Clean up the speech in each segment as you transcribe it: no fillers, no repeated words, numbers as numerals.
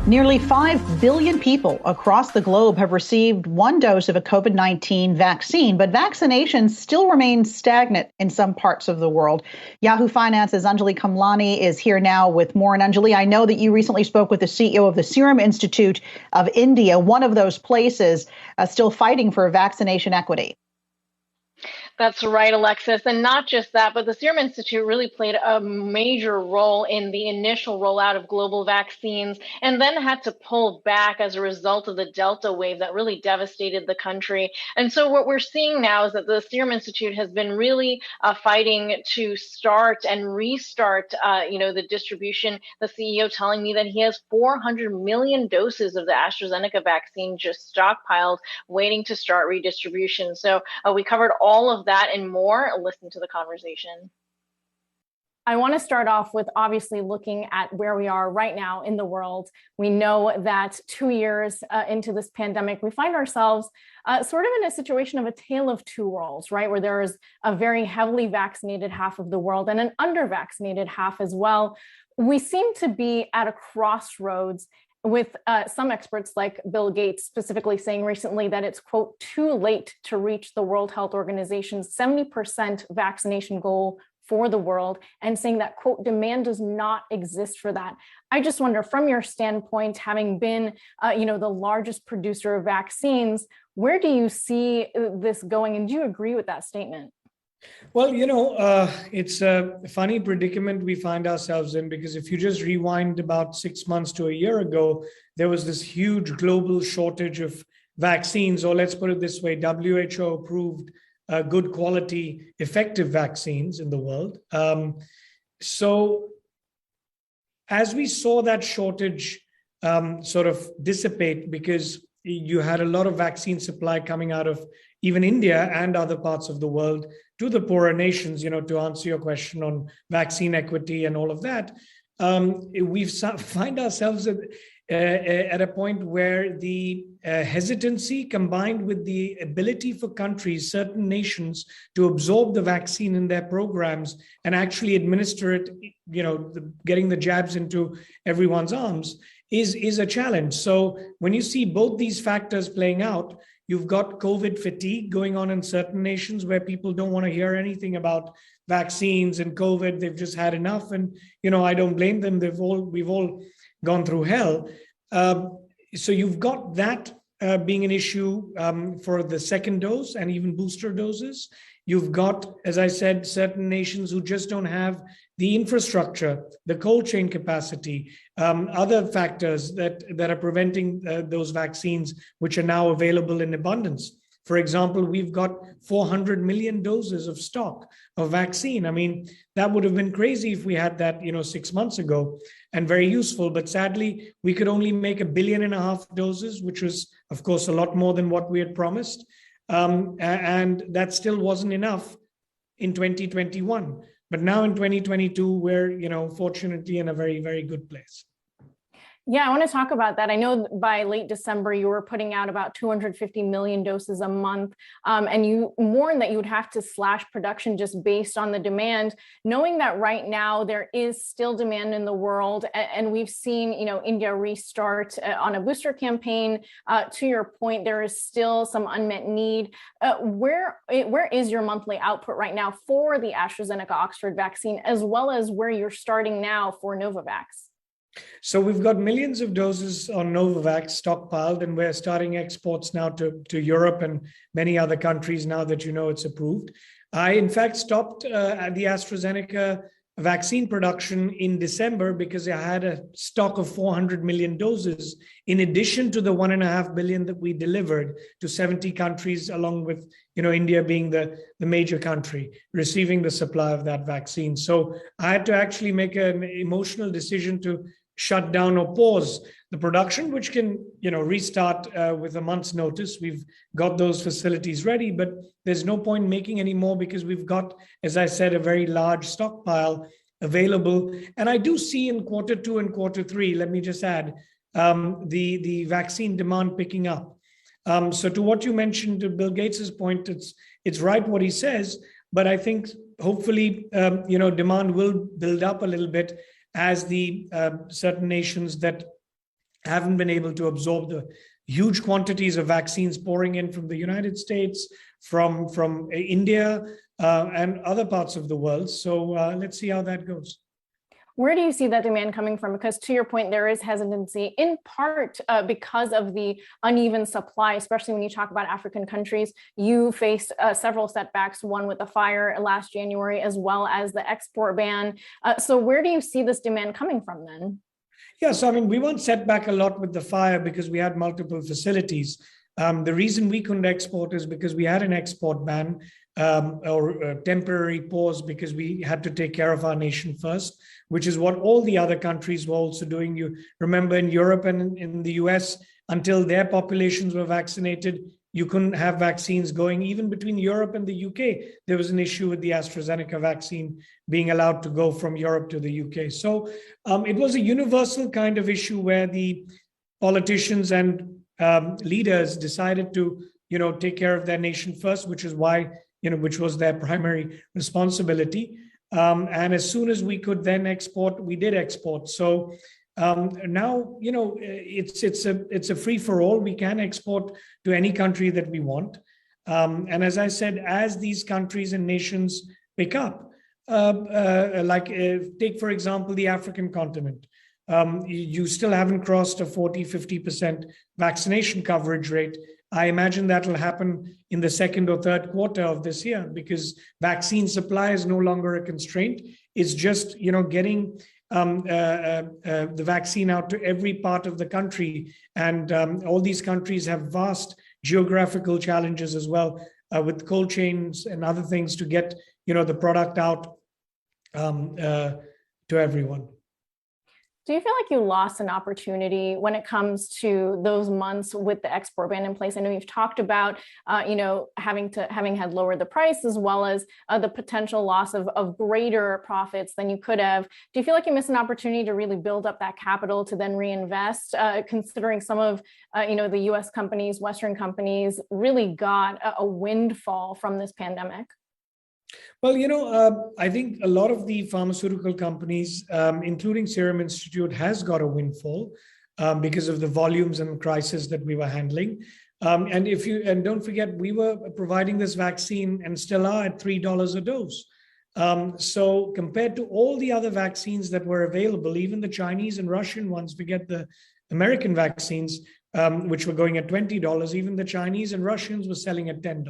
Nearly 5 billion people across the globe have received one dose of a COVID-19 vaccine, but vaccinations still remain stagnant in some parts of the world. Yahoo Finance's Anjalee Khemlani is here now with more. And Anjalee, I know that you recently spoke with the CEO of the Serum Institute of India, one of those places still fighting for vaccination equity. That's right, Alexis. And not just that, but the Serum Institute really played a major role in the initial rollout of global vaccines and then had to pull back as a result of the Delta wave that really devastated the country. And so what we're seeing now is that the Serum Institute has been really fighting to start and restart, the distribution. The CEO telling me that he has 400 million doses of the AstraZeneca vaccine just stockpiled, waiting to start redistribution. So we covered all of that and more. Listen to the conversation. I want to start off with obviously looking at where we are right now in the world. We know that 2 years into this pandemic, we find ourselves sort of in a situation of a tale of two worlds, right? Where there is a very heavily vaccinated half of the world and an under-vaccinated half as well. We seem to be at a crossroads with some experts like Bill Gates specifically saying recently that it's, quote, too late to reach the World Health Organization's 70% vaccination goal for the world, and saying that, quote, demand does not exist for that. I just wonder, from your standpoint, having been, the largest producer of vaccines, where do you see this going? And do you agree with that statement? Well, it's a funny predicament we find ourselves in, because if you just rewind about 6 months to a year ago, there was this huge global shortage of vaccines, or let's put it this way, WHO approved good quality, effective vaccines in the world. So as we saw that shortage sort of dissipate, because you had a lot of vaccine supply coming out of even India and other parts of the world to the poorer nations, to answer your question on vaccine equity and all of that, we find ourselves at a point where the hesitancy combined with the ability for countries, certain nations, to absorb the vaccine in their programs and actually administer it, getting the jabs into everyone's arms is a challenge. So when you see both these factors playing out, you've got COVID fatigue going on in certain nations where people don't want to hear anything about vaccines and COVID. They've just had enough. And, I don't blame them. We've all gone through hell. So you've got that being an issue for the second dose and even booster doses. You've got, as I said, certain nations who just don't have the infrastructure, the cold chain capacity, other factors that are preventing those vaccines, which are now available in abundance. For example, we've got 400 million doses of stock of vaccine. I mean, that would have been crazy if we had that, 6 months ago, and very useful. But sadly, we could only make 1.5 billion doses, which was, of course, a lot more than what we had promised. And that still wasn't enough in 2021. But now in 2022, we're, fortunately in a very, very good place. Yeah, I want to talk about that. I know by late December, you were putting out about 250 million doses a month, and you warned that you would have to slash production just based on the demand, knowing that right now there is still demand in the world. And we've seen, India restart on a booster campaign. To your point, there is still some unmet need. Where is your monthly output right now for the AstraZeneca Oxford vaccine, as well as where you're starting now for Novavax? So we've got millions of doses on Novavax stockpiled, and we're starting exports now to Europe and many other countries now that it's approved. I, in fact, stopped the AstraZeneca vaccine production in December because I had a stock of 400 million doses, in addition to the 1.5 billion that we delivered to 70 countries, along with India being the major country receiving the supply of that vaccine. So I had to actually make an emotional decision to shut down or pause the production, which can, restart with a month's notice. We've got those facilities ready, but there's no point making any more because we've got, as I said, a very large stockpile available. And I do see in Q2 and Q3, let me just add, the vaccine demand picking up. So to what you mentioned, to Bill Gates's point, it's right what he says, but I think hopefully, demand will build up a little bit as the certain nations that haven't been able to absorb the huge quantities of vaccines pouring in from the United States, from India, and other parts of the world. So let's see how that goes. Where do you see that demand coming from? Because to your point, there is hesitancy in part because of the uneven supply, especially when you talk about African countries. You faced several setbacks, one with the fire last January, as well as the export ban. So where do you see this demand coming from then? Yeah, so I mean, we weren't set back a lot with the fire because we had multiple facilities. The reason we couldn't export is because we had an export ban or a temporary pause because we had to take care of our nation first, which is what all the other countries were also doing. You remember in Europe and in the US, until their populations were vaccinated, you couldn't have vaccines going. Even between Europe and the UK, there was an issue with the AstraZeneca vaccine being allowed to go from Europe to the UK. So it was a universal kind of issue where the politicians and leaders decided to, take care of their nation first, which is why, which was their primary responsibility. And as soon as we could then export, we did export. So now, it's a free for all. We can export to any country that we want. And as I said, as these countries and nations pick up, take, for example, the African continent. You still haven't crossed a 40-50% vaccination coverage rate. I imagine that will happen in the second or third quarter of this year because vaccine supply is no longer a constraint. It's just, getting the vaccine out to every part of the country. And all these countries have vast geographical challenges as well with cold chains and other things to get, the product out to everyone. Do you feel like you lost an opportunity when it comes to those months with the export ban in place? I know you've talked about, having had lowered the price as well as the potential loss of greater profits than you could have. Do you feel like you missed an opportunity to really build up that capital to then reinvest, considering some of, the U.S. companies, Western companies really got a windfall from this pandemic? Well, I think a lot of the pharmaceutical companies, including Serum Institute, has got a windfall because of the volumes and crisis that we were handling. And don't forget, we were providing this vaccine and still are at $3 a dose. So compared to all the other vaccines that were available, even the Chinese and Russian ones, forget the American vaccines, which were going at $20, even the Chinese and Russians were selling at $10.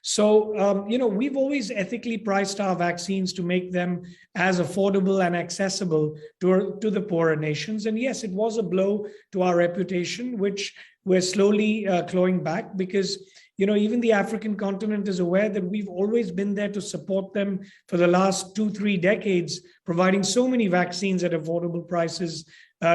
So, we've always ethically priced our vaccines to make them as affordable and accessible to the poorer nations. And yes, it was a blow to our reputation, which we're slowly clawing back because, even the African continent is aware that we've always been there to support them for the last 2-3 decades, providing so many vaccines at affordable prices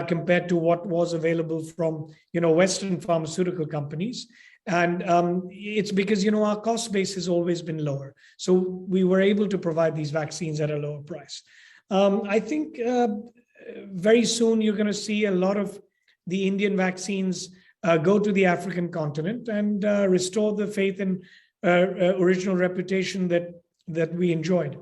compared to what was available from, Western pharmaceutical companies. And it's because, our cost base has always been lower. So we were able to provide these vaccines at a lower price. I think very soon you're going to see a lot of the Indian vaccines go to the African continent and restore the faith and original reputation that we enjoyed.